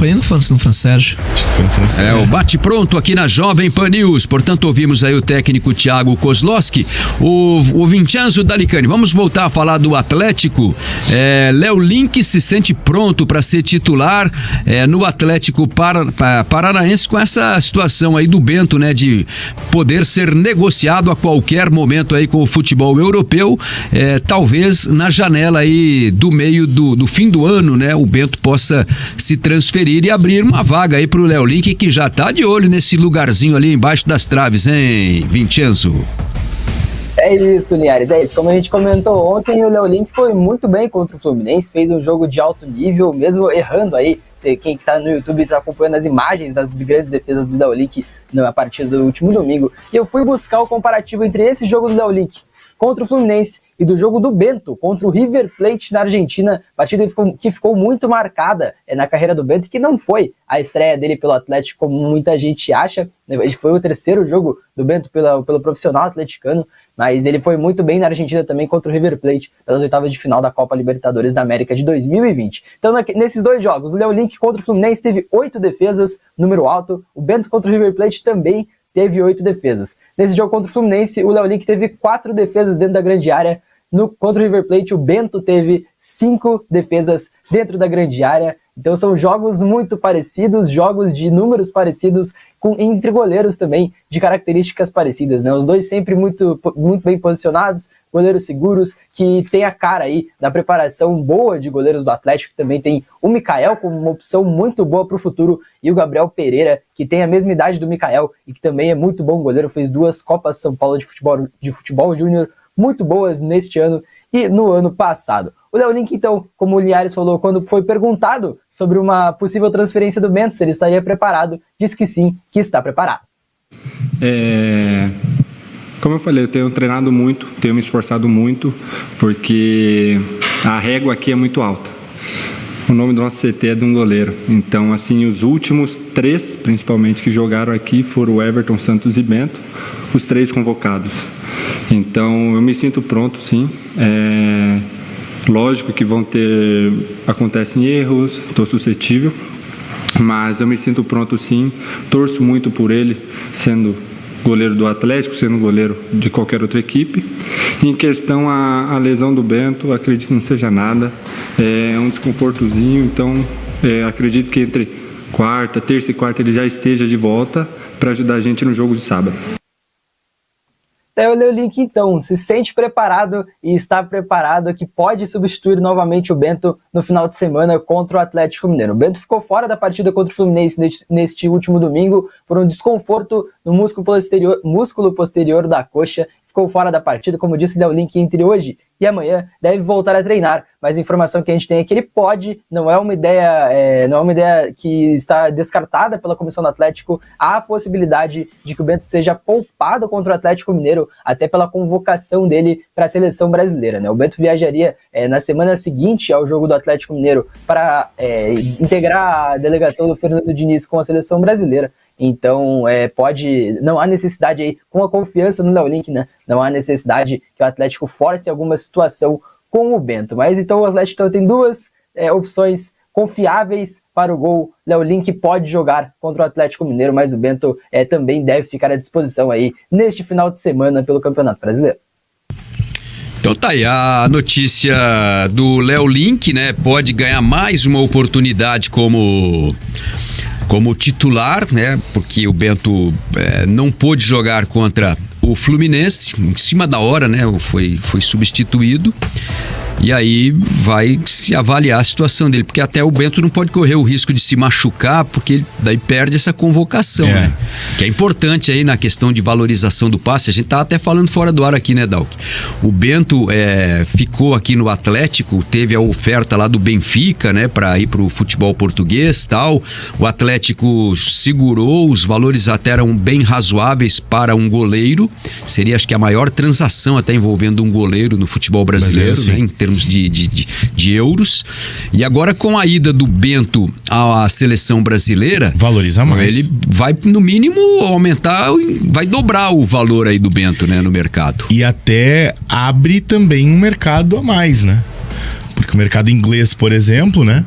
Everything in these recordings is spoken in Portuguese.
foi no Fran Sérgio. Acho que foi no Fran Sérgio. O bate-pronto aqui na Jovem Pan News. Portanto, ouvimos aí o técnico Thiago Kozlowski, o Vincenzo Dalicani. Vamos voltar a falar do Atlético. Léo Link se sente pronto para ser titular no Atlético Paranaense, com essa situação aí do Bento, né, de poder ser negociado a qualquer momento aí com o futebol europeu. Talvez na janela aí do meio do fim do ano, né, o Bento possa se transferir e abrir uma vaga aí pro Léo Link, que já tá de olho nesse lugarzinho ali embaixo das traves, hein, Vincenzo? É isso, Linhares, é isso. Como a gente comentou ontem, o Léo Link foi muito bem contra o Fluminense, fez um jogo de alto nível, mesmo errando aí. Quem tá no YouTube está acompanhando as imagens das grandes defesas do Léo Link a partir do último domingo. E eu fui buscar o comparativo entre esse jogo do Léo Link contra o Fluminense e do jogo do Bento contra o River Plate na Argentina, partida que ficou muito marcada na carreira do Bento, que não foi a estreia dele pelo Atlético, como muita gente acha. Foi o terceiro jogo do Bento pelo profissional atleticano, mas ele foi muito bem na Argentina também contra o River Plate, pelas oitavas de final da Copa Libertadores da América de 2020. Então, nesses dois jogos, o Léo Link contra o Fluminense teve 8 defesas, número alto. O Bento contra o River Plate também teve 8 defesas. Nesse jogo contra o Fluminense, o Léo Link teve 4 defesas dentro da grande área. Contra o River Plate, o Bento teve 5 defesas dentro da grande área. Então são jogos muito parecidos, jogos de números parecidos, entre goleiros também, de características parecidas, né? Os dois sempre muito, muito bem posicionados, goleiros seguros, que tem a cara aí da preparação boa de goleiros do Atlético. Também tem o Mikael como uma opção muito boa para o futuro, e o Gabriel Pereira, que tem a mesma idade do Mikael e que também é muito bom goleiro, fez 2 Copas São Paulo de futebol júnior muito boas neste ano e no ano passado. O Léo Link, então, como o Linhares falou, quando foi perguntado sobre uma possível transferência do Bento, se ele estaria preparado, disse que sim, que está preparado. Como eu falei, eu tenho treinado muito, tenho me esforçado muito, porque a régua aqui é muito alta. O nome do nosso CT é de um goleiro. Então, assim, os últimos 3, principalmente, que jogaram aqui foram o Everton, Santos e Bento, os 3 convocados. Então, eu me sinto pronto, sim. Lógico que acontecem erros, estou suscetível, mas eu me sinto pronto, sim. Torço muito por ele, sendo goleiro do Atlético, sendo goleiro de qualquer outra equipe. Em questão à lesão do Bento, acredito que não seja nada. É um desconfortozinho, então acredito que entre terça e quarta ele já esteja de volta para ajudar a gente no jogo de sábado. O Léo Link, então, se sente preparado e está preparado que pode substituir novamente o Bento no final de semana contra o Atlético Mineiro. O Bento ficou fora da partida contra o Fluminense neste último domingo por um desconforto no músculo posterior da coxa. Ficou fora da partida, como disse o Léo Link, entre hoje e amanhã deve voltar a treinar, mas a informação que a gente tem é que ele pode, não é uma ideia que está descartada pela comissão do Atlético. Há a possibilidade de que o Bento seja poupado contra o Atlético Mineiro, até pela convocação dele para a seleção brasileira, né? O Bento viajaria na semana seguinte ao jogo do Atlético Mineiro para integrar a delegação do Fernando Diniz com a seleção brasileira. Então, não há necessidade aí, com a confiança no Léo Link, né? Não há necessidade que o Atlético force alguma situação com o Bento. Mas então o Atlético tem 2 opções confiáveis para o gol. Léo Link pode jogar contra o Atlético Mineiro, mas o Bento também deve ficar à disposição aí neste final de semana pelo Campeonato Brasileiro. Então tá aí a notícia do Léo Link, né? Pode ganhar mais uma oportunidade como titular, né? Porque o Bento não pôde jogar contra o Fluminense, em cima da hora, né? Foi substituído. E aí vai se avaliar a situação dele, porque até o Bento não pode correr o risco de se machucar, porque ele daí perde essa convocação, né? Que é importante aí na questão de valorização do passe. A gente tá até falando fora do ar aqui, né, Dalk? O Bento ficou aqui no Atlético, teve a oferta lá do Benfica, né, para ir pro futebol português, tal. O Atlético segurou, os valores até eram bem razoáveis para um goleiro. Seria, acho que, a maior transação até envolvendo um goleiro no futebol brasileiro, né, em termos de euros. E agora, com a ida do Bento à seleção brasileira, valoriza mais. Ele vai, no mínimo, aumentar, vai dobrar o valor aí do Bento, né, no mercado. E até abre também um mercado a mais, né? Porque o mercado inglês, por exemplo, né?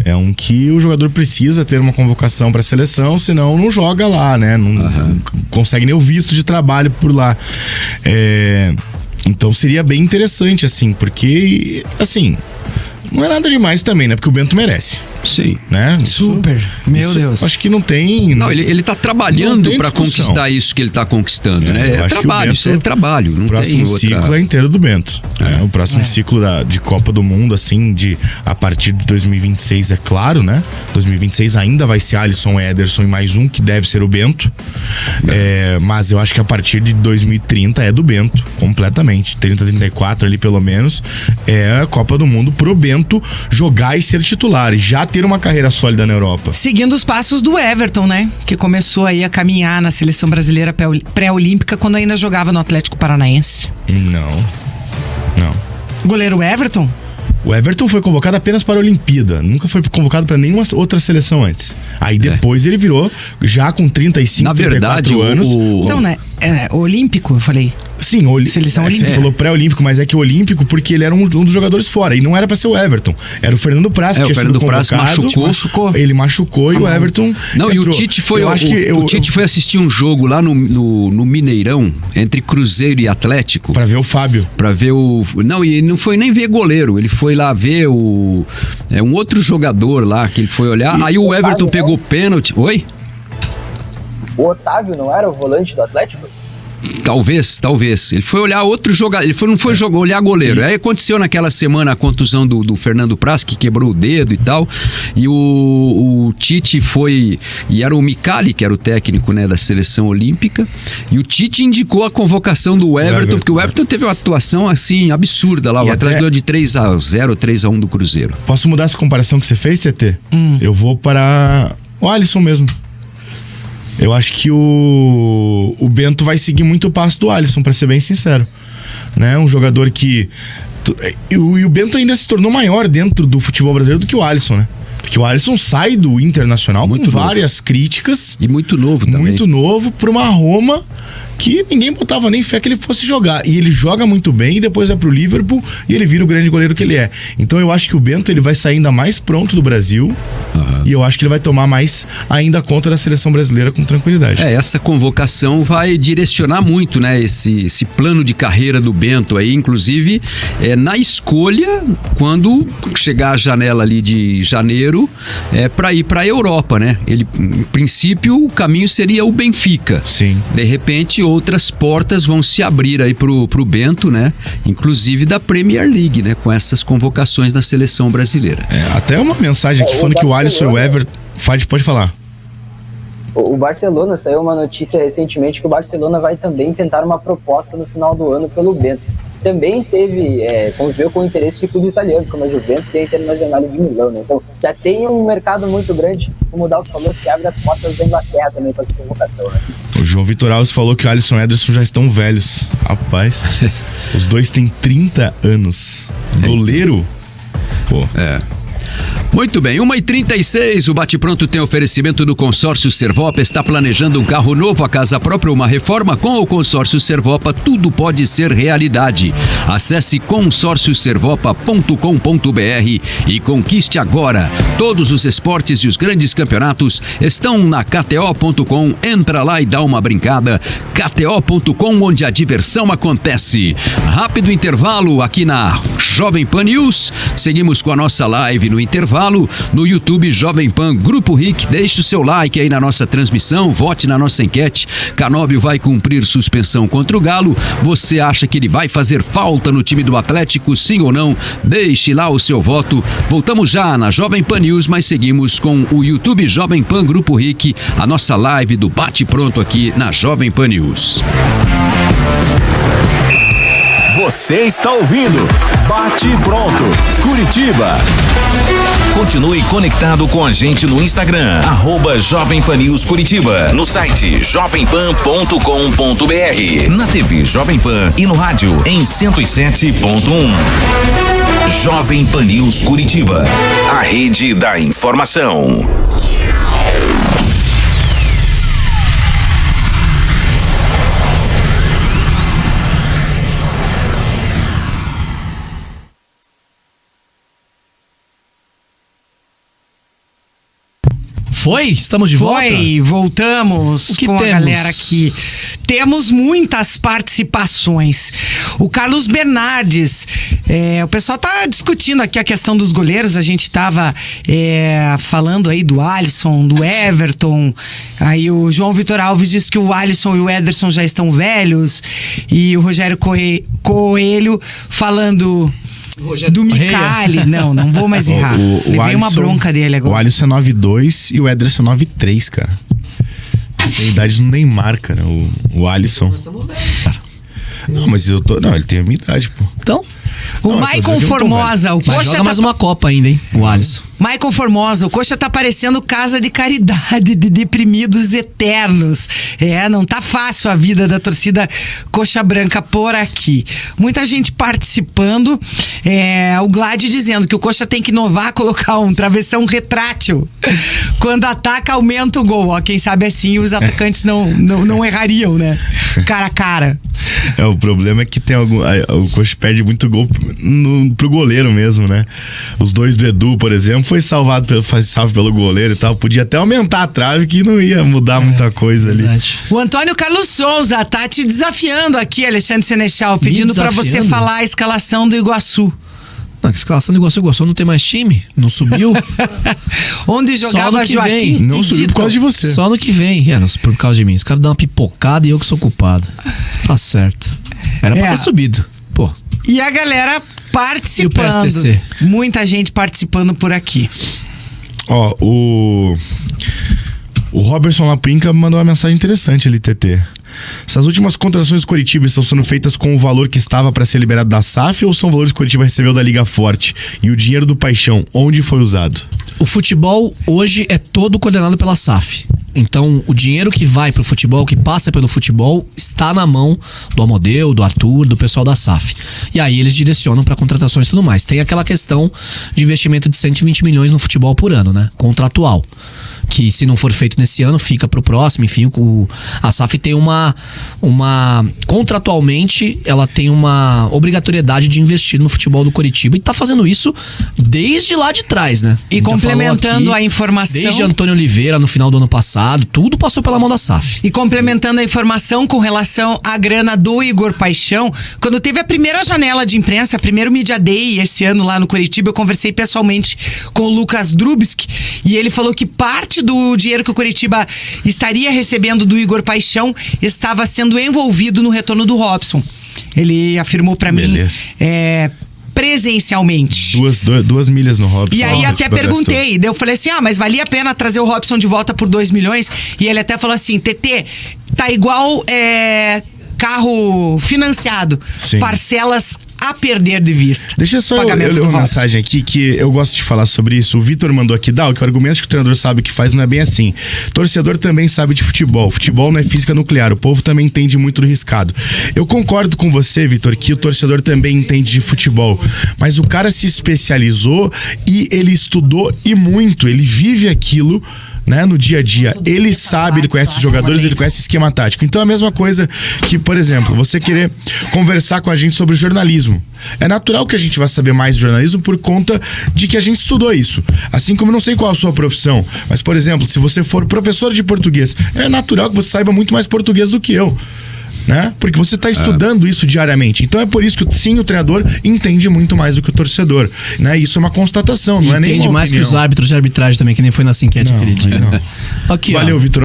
É um que o jogador precisa ter uma convocação para a seleção, senão não joga lá, né? Não consegue nem o visto de trabalho por lá. Então seria bem interessante, assim, porque, assim, não é nada demais também, né? Porque o Bento merece. Sim. Né? Super. Meu Deus. Acho que não tem... Não, ele tá trabalhando para discussão. conquistar isso que ele tá conquistando, né? eu É acho que trabalho, o Bento, isso é trabalho. Não o próximo tem outra... ciclo é inteiro do Bento. O próximo ciclo de Copa do Mundo, assim, a partir de 2026, é claro, né? 2026 ainda vai ser Alisson, Ederson e mais um, que deve ser o Bento. Mas eu acho que a partir de 2030 é do Bento, completamente. 30, 34 ali, pelo menos, é a Copa do Mundo pro Bento jogar e ser titular. E já ter uma carreira sólida na Europa. Seguindo os passos do Everton, né? Que começou aí a caminhar na seleção brasileira pré-olímpica quando ainda jogava no Atlético Paranaense. Não. Goleiro Everton? O Everton foi convocado apenas para a Olimpíada. Nunca foi convocado para nenhuma outra seleção antes. Aí depois ele virou, já com 35, na verdade, 34 anos. Então, né? Olímpico, eu falei. Sim, seleção olímpica. Você falou pré-olímpico, mas é que o olímpico porque ele era um dos jogadores fora. E não era pra ser o Everton. Era o Fernando Praz que tinha sido convocado. O Fernando Praz machucou. Ele machucou e o Everton Não, entrou. e o Tite foi... O Tite foi assistir um jogo lá no Mineirão, entre Cruzeiro e Atlético. Pra ver o Fábio. Pra ver o... Não, e não foi nem ver goleiro. Ele foi lá ver um outro jogador lá que ele foi olhar. Aí o Everton pegou pênalti. Oi? O Otávio não era o volante do Atlético? Talvez. Ele foi olhar outro jogador. Ele não foi olhar goleiro. Aí aconteceu naquela semana a contusão do Fernando Praz, que quebrou o dedo e tal. E o Tite foi... E era o Micali, que era o técnico, né, da seleção olímpica. E o Tite indicou a convocação do Everton, porque o Everton teve uma atuação, assim, absurda lá. O Atlético ganhou de 3-0, 3-1 do Cruzeiro. Posso mudar essa comparação que você fez, CT? Eu vou para o Alisson mesmo. Eu acho que o Bento vai seguir muito o passo do Alisson, pra ser bem sincero. Né? Um jogador que... E o Bento ainda se tornou maior dentro do futebol brasileiro do que o Alisson, né? Porque o Alisson sai do Internacional muito com várias críticas. E muito novo também. Muito novo, pra uma Roma que ninguém botava nem fé que ele fosse jogar. E ele joga muito bem, e depois vai pro Liverpool e ele vira o grande goleiro que ele é. Então eu acho que o Bento ele vai sair ainda mais pronto do Brasil. E eu acho que ele vai tomar mais ainda conta da seleção brasileira com tranquilidade. Essa convocação vai direcionar muito, né, esse plano de carreira do Bento aí, inclusive na escolha, quando chegar a janela ali de janeiro, para ir para a Europa, né? Ele, em princípio, o caminho seria o Benfica. Sim. De repente, outras portas vão se abrir aí pro Bento, né? Inclusive da Premier League, né? Com essas convocações na seleção brasileira. Até uma mensagem aqui falando que o Alisson e o Everton... Pode falar. O Barcelona, saiu uma notícia recentemente que o Barcelona vai também tentar uma proposta no final do ano pelo Bento. Também teve, conviveu com o interesse de clubes italianos, como a Juventus e a Internazionale de Milão, né? Então já tem um mercado muito grande, como o Dalton falou, se abre as portas da Inglaterra também para essa convocação, né? O João Vitor Alves falou que o Alisson e o Ederson já estão velhos. Rapaz, os dois têm 30 anos. Goleiro? Pô. Muito bem, 1h36, o Bate Pronto tem oferecimento do Consórcio Servopa. Está planejando um carro novo, a casa própria, uma reforma? Com o Consórcio Servopa, tudo pode ser realidade. Acesse consórcioservopa.com.br e conquiste agora. Todos os esportes e os grandes campeonatos estão na KTO.com. Entra lá e dá uma brincada. KTO.com, onde a diversão acontece. Rápido intervalo aqui na Jovem Pan News. Seguimos com a nossa live no intervalo no YouTube Jovem Pan Grupo RIC. Deixe o seu like aí na nossa transmissão, vote na nossa enquete. Canóbio vai cumprir suspensão contra o Galo. Você acha que ele vai fazer falta no time do Atlético, sim ou não? Deixe lá o seu voto. Voltamos já na Jovem Pan News, mas seguimos com o YouTube Jovem Pan Grupo RIC, a nossa live do Bate Pronto aqui na Jovem Pan News. Você está ouvindo Bate Pronto Curitiba. Continue conectado com a gente no Instagram, @Jovem Pan News Curitiba, no site jovempan.com.br, na TV Jovem Pan e no rádio em 107.1. Jovem Pan News Curitiba, a rede da informação. Foi? Estamos de volta? Voltamos O que com temos? a galera aqui. Temos muitas participações. O Carlos Bernardes, o pessoal tá discutindo aqui a questão dos goleiros. A gente tava falando aí do Alisson, do Everton. Aí o João Vitor Alves disse que o Alisson e o Ederson já estão velhos. E o Rogério Coelho falando do Micali. Não vou mais errar. Levei uma bronca dele agora. O Alisson é 9'2" e o Ederson é 9'3", cara. Tem a idade do Neymar, cara, o Alisson. Não, mas eu tô... Não, ele tem a minha idade, pô. Então... O Maicon Formosa, o Mas Coxa joga mais uma Copa ainda, hein? O Alisson. Maicon Formosa, o Coxa tá parecendo casa de caridade de deprimidos eternos. Não tá fácil a vida da torcida Coxa Branca por aqui. Muita gente participando. O Glad dizendo que o Coxa tem que inovar, colocar um travessão retrátil. Quando ataca, aumenta o gol. Ó, quem sabe assim os atacantes não errariam, né? Cara a cara. O problema é que tem o Coxa perde muito gol pro goleiro mesmo, né? Os dois do Edu, por exemplo, foi salvo pelo goleiro e tal. Podia até aumentar a trave que não ia mudar muita coisa ali. O Antônio Carlos Souza tá te desafiando aqui, Alexandre Senechal, pedindo pra você falar a escalação do Iguaçu. Não, a escalação do Iguaçu não tem mais time, não subiu. Onde jogava Joaquim não subiu por causa de você. Só no que vem, por causa de mim. Os caras dão uma pipocada e eu que sou culpado. Tá certo. Era pra ter subido. Pô. E a galera participando. E o PSTC? Muita gente participando por aqui. Ó, o Robertson Lapinca mandou uma mensagem interessante ali, TT. Essas últimas contratações do Coritiba estão sendo feitas com o valor que estava para ser liberado da SAF ou são valores que o Coritiba recebeu da Liga Forte? E o dinheiro do Paixão, onde foi usado? O futebol hoje é todo coordenado pela SAF. Então, o dinheiro que vai pro futebol, que passa pelo futebol, está na mão do Amodeu, do Arthur, do pessoal da SAF. E aí eles direcionam para contratações e tudo mais. Tem aquela questão de investimento de 120 milhões no futebol por ano, né? Contratual. Que se não for feito nesse ano, fica pro próximo. Enfim, a SAF tem contratualmente, ela tem uma obrigatoriedade de investir no futebol do Coritiba e tá fazendo isso desde lá de trás, né? E complementando a informação... Desde Antônio Oliveira, no final do ano passado, tudo passou pela mão da SAF. E complementando a informação com relação à grana do Igor Paixão, quando teve a primeira janela de imprensa, primeiro Media Day esse ano lá no Coritiba, eu conversei pessoalmente com o Lucas Drubski e ele falou que parte do dinheiro que o Coritiba estaria recebendo do Igor Paixão estava sendo envolvido no retorno do Robson. Ele afirmou pra mim presencialmente. 2 milhas no Robson. E aí até perguntei, daí eu falei assim, mas valia a pena trazer o Robson de volta por 2 milhões? E ele até falou assim, TT, tá igual carro financiado. Sim. Parcelas a perder de vista. Deixa só eu ler uma mensagem aqui que eu gosto de falar sobre isso. O Vitor mandou aqui, que o argumento que o treinador sabe o que faz não é bem assim. Torcedor também sabe de futebol. Futebol não é física nuclear. O povo também entende muito do riscado. Eu concordo com você, Vitor, que o torcedor também entende de futebol. Mas o cara se especializou e ele estudou e muito. Ele vive aquilo, né, no dia a dia. Ele sabe, ele conhece os jogadores, ele conhece o esquema tático. Então é a mesma coisa que, por exemplo, você querer conversar com a gente sobre jornalismo. É natural que a gente vá saber mais de jornalismo por conta de que a gente estudou isso. Assim como eu não sei qual a sua profissão, mas, por exemplo, se você for professor de português, é natural que você saiba muito mais português do que eu. Né? Porque você está estudando isso diariamente. Então é por isso que sim, o treinador entende muito mais do que o torcedor, né? Isso é uma constatação, não é nem uma entende mais opinião. que os árbitros de arbitragem também, que nem foi nossa enquete aquele dia. Aqui, valeu, Vitor.